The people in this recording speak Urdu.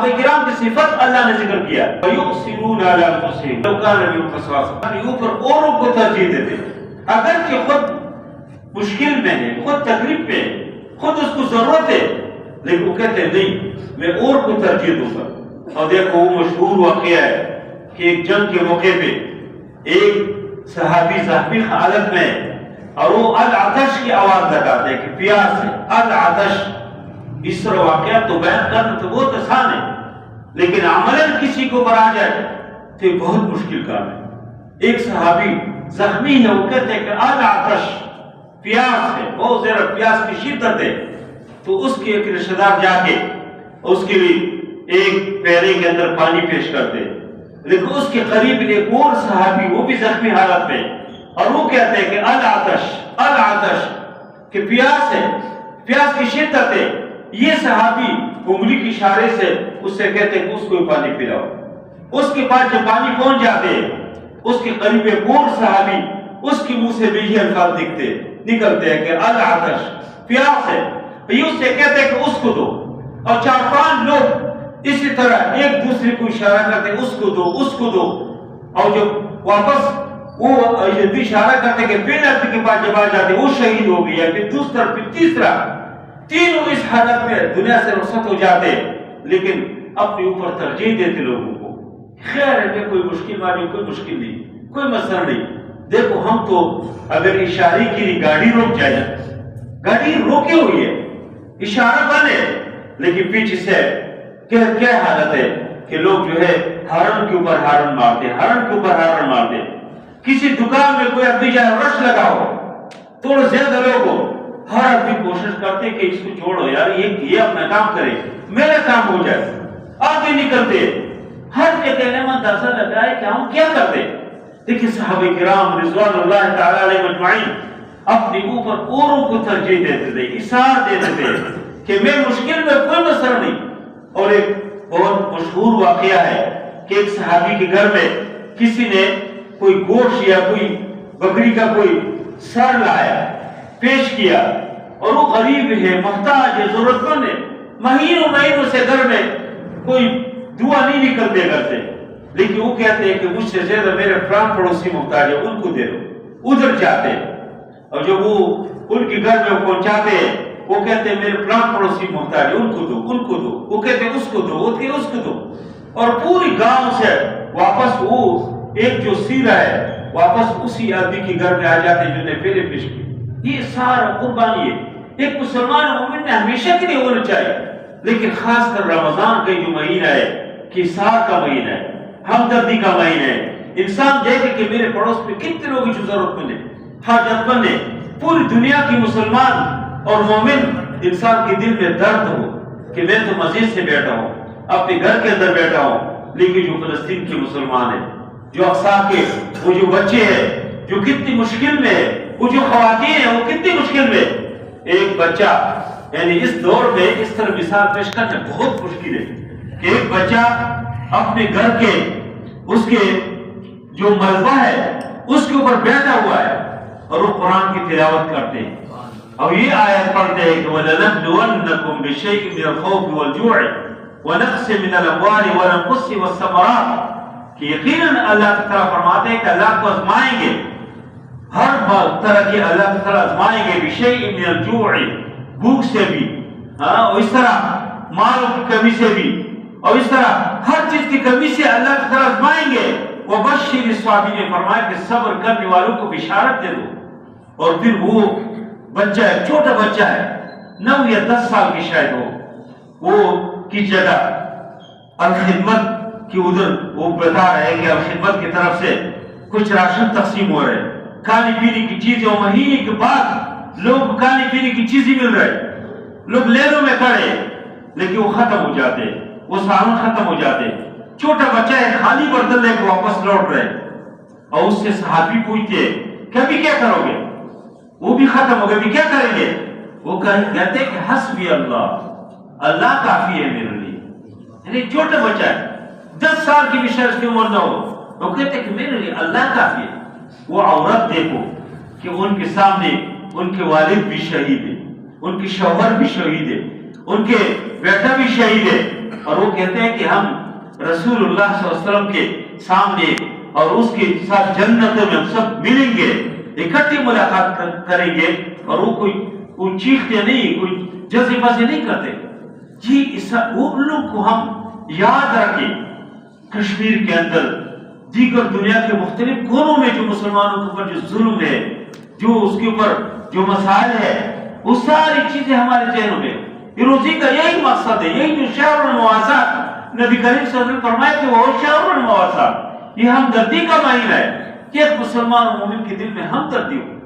صحابہ کرام کی صفت اللہ نے ذکر کیا، وَيُؤْثِرُونَ عَلَىٰ أَنفُسِهِمْ لَوْ كَانَ بِهِمْ خَصَاصَةٌ، اپنے اوپر اوروں کو ترجیح دیتے، اگرچہ خود مشکل میں ہے، خود تکلیف میں ہے، خود اس کو ضرورت ہے، لیکن وہ کہتے ہیں نہیں میں اور کو ترجیح دوں گا۔ اور دیکھو وہ مشہور واقعہ ہے کہ ایک جنگ کے موقع پہ ایک صحابی زخمی حالت میں اور وہ العطش کی آواز لگاتے ہیں کہ پیاس ہے، العطش۔ اس طرح واقعات تو بیان کرنا تو بہت آسان ہے، لیکن عملاً کسی کو پر آ جائے تو یہ بہت مشکل کام ہے۔ ایک صحابی زخمی ہے، وہ کہتے ہیں کہ العطش، پیاس ہے، بہت زیادہ پیاس کی شدت ہے، تو اس کے ایک رشتہ دار جا کے اس کے لیے ایک پیالے کے اندر پانی پیش کرتے، لیکن اس کے قریب ایک اور صحابی وہ بھی زخمی حالت میں اور وہ کہتے ہیں کہ العطش، العطش، کہ پیاس ہے، پیاس کی شدت ہے۔ یہ صحابی انگلی کی اشارے سے اس سے کہتے ہیں کہ اس کو پانی پلاؤ۔ اس کے پاس جب پانی پہنچ جاتے ہیں، اس کے قریب ایک اور صحابی، اس کے منہ سے بھی یہ الفاظ نکلتے ہیں کہ العطش، پیاس ہے، یہ اس سے کہتے ہیں کہ اس کو دو۔ اور 4-5 لوگ اسی طرح ایک دوسرے کو اشارہ کرتے ہیں، اس کو دو، اس کو دو۔ اور جب واپس وہ اشارہ کرتے کہ پہلے کے پاس جب آ جاتے وہ شہید ہو گیا، پھر دوسرا، پھر تیسرا، تینوں اس حالت میں دنیا سے رخصت ہو جاتے، لیکن اپنے اوپر ترجیح دیتے لوگوں کو۔ خیر ہے، کوئی مشکل والی کوئی مشکل نہیں، کوئی مسئلہ نہیں۔ دیکھو ہم تو اگر اشارے کے لیے گاڑی روک جائے، گاڑی روکے ہوئی ہے، اشارہ بنے، لیکن پیچھے سے کیا حالت ہے کہ لوگ جو ہے ہارن کے اوپر ہارن مارتے، ہارن کے اوپر ہارن مارتے۔ کسی دکان میں کوئی آدمی جائے رش لگا ہو، تھوڑا زیادہ لوگ ہو، ہر آدمی کوشش کرتے کہ اس کو چھوڑو یار، یہ اپنا کام کرے، میرا کام ہو جائے، آگے نکلتے۔ ہر کے کہنے میں اندازہ لگا ہے کہ ہم کیا کرتے۔ دیکھیں صحابہ کرام رضوان اللہ تعالی علیہ مجمعین اپنے اوپر اوروں کو ترجیح دیتے تھے، اثار دیتے تھے کہ میں مشکل میں کوئی مسئلہ نہیں۔ اور ایک بہت مشہور واقعہ ہے کہ ایک صحابی کے گھر میں کسی نے کوئی گوشت یا کوئی بکری کا کوئی سر لایا، پیش کیا، اور وہ غریب ہے، محتاج ہے، ضرورت مند ہے، مہینوں سے گھر میں کوئی دعا نہیں نکلتے گھر سے، لیکن وہ کہتے ہیں کہ مجھ سے زیادہ میرے فلاں پڑوسی محتاج ہے، ان کو دے دو۔ ادھر جاتے اور جب وہ ان کے گھر میں پہنچاتے وہ کہتے ہیں میرے فلاں پڑوسی محتاج ہے، ان کو دو، ان کو دو، وہ کہتے ہیں اس کو دو، وہ کہتے ہیں اس کو دو، اور پوری گاؤں سے واپس وہ ایک جو سیرا ہے واپس اسی آدمی کے گھر میں آ جاتے جنہوں نے پہلے پیش کی۔ یہ سارا قربانی ہے، ایک مسلمان مومن نے ہمیشہ کے لیے ہونا چاہیے، لیکن خاص کر رمضان کا جو مہینہ ہے، کسار کا مہینہ ہے، ہمدردی کا مہینہ ہے۔ انسان دیکھے کہ میرے پڑوس میں کتنے لوگ جو ضرورت مند ہیں، حاجت مند ہیں، پوری دنیا کی مسلمان اور مومن انسان کے دل میں درد ہو کہ میں تو مسجد سے بیٹھا ہوں، اپنے گھر کے اندر بیٹھا ہوں، لیکن جو فلسطین کے مسلمان ہیں، جو اقصی کے وہ جو بچے ہیں جو کتنی مشکل میں ہے، وہ جو خواتین ہیں وہ کتنی مشکل میں، ایک بچہ یعنی اس دور میں اس طرح مثال پیش کرنا بہت مشکل ہے کہ ایک بچہ اپنے گھر کے اس کے جو ملبہ ہے اس کے اوپر بیٹھا ہوا ہے اور وہ قرآن کی تلاوت کرتے ہیں اور یہ آیت پڑھتے ہیں کہ وَلَنَبْلُوَنَّكُمْ بِشَيْءٍ مِّنَ الْخَوْفِ وَالْجُوعِ وَنَقْصٍ مِّنَ الْأَمْوَالِ وَالْأَنفُسِ وَالثَّمَرَاتِ، کہ یقیناً اللہ تعالیٰ فرماتے ہیں کہ اللہ کو آزمائیں گے، ہر طرح کی اللہ تعالیٰ آزمائیں گے، بِشَيْءٍ مِّنَ الْجُوعِ، بھوک سے بھی، اور اس طرح مال کی کمی سے بھی، اور اس طرح ہر چیز کی کمی سے اللہ تعالیٰ آزمائیں گے۔ وَبَشِّرِ الصَّابِرِينَ نے فرمایا کہ صبر کرنے والوں کو بشارت دے دو۔ اور پھر وہ بچہ ہے، چھوٹا بچہ ہے، 9 یا 10 سال کی شاید ہو، وہ کی جگہ الخدمت کی ادھر وہ بتا رہے کہ الخدمت کی طرف سے کچھ راشن تقسیم ہو رہے، کھانے پینے کی چیزیں، اور مہینے کے بعد لوگ کھانے پینے کی چیزیں مل رہے، لوگ لیروں میں کھڑے، لیکن وہ ختم ہو جاتے، وہ سامان ختم ہو جاتے، چھوٹا بچہ ہے خالی برتن لے کے واپس لوٹ رہے، اور اس سے صحابی پوچھتے کہ ابھی کیا کرو گے، وہ بھی ختم ہو گئے، ابھی کیا کریں گے، وہ کہتے کہ حسبی اللہ، اللہ کافی ہے میرے لیے، یعنی چھوٹا بچہ ہے، 10 سال کی بھی شاید اس کی عمر نہ ہو، وہ کہتے کہ میرے لیے اللہ کافی ہے۔ وہ عورت دیکھو کہ ان کے سامنے ان کے والد بھی شہید ہے، ان کے شوہر بھی شہید ہے، ان کے بیٹا بھی شہید ہے، اور وہ کہتے ہیں کہ ہم رسول اللہ صلی اللہ علیہ وسلم کے سامنے اور اس کے ساتھ جنتوں میں ہم سب ملیں گے، اکٹھی ملاقات کریں گے، اور وہ کوئی چیختے نہیں، کوئی جذبے بازی نہیں کرتے. جی ان لوگ کو ہم یاد رکھیں. کشمیر کے اندر، دیگر دنیا کے مختلف کونوں میں جو مسلمانوں کے اوپر جو ظلم ہے، جو اس کے اوپر جو مسائل ہے، وہ ساری چیزیں ہمارے ذہنوں میں. یہ روزی کا یہی مقصد ہے، یہی جو شہر المواسات نبی کریم صلی اللہ علیہ وسلم فرمایا کہ وہ شہر المواسات، یہ ہمدردی کا معنی ہے کہ ایک مسلمان مومن کے دل میں ہمدردی ہو.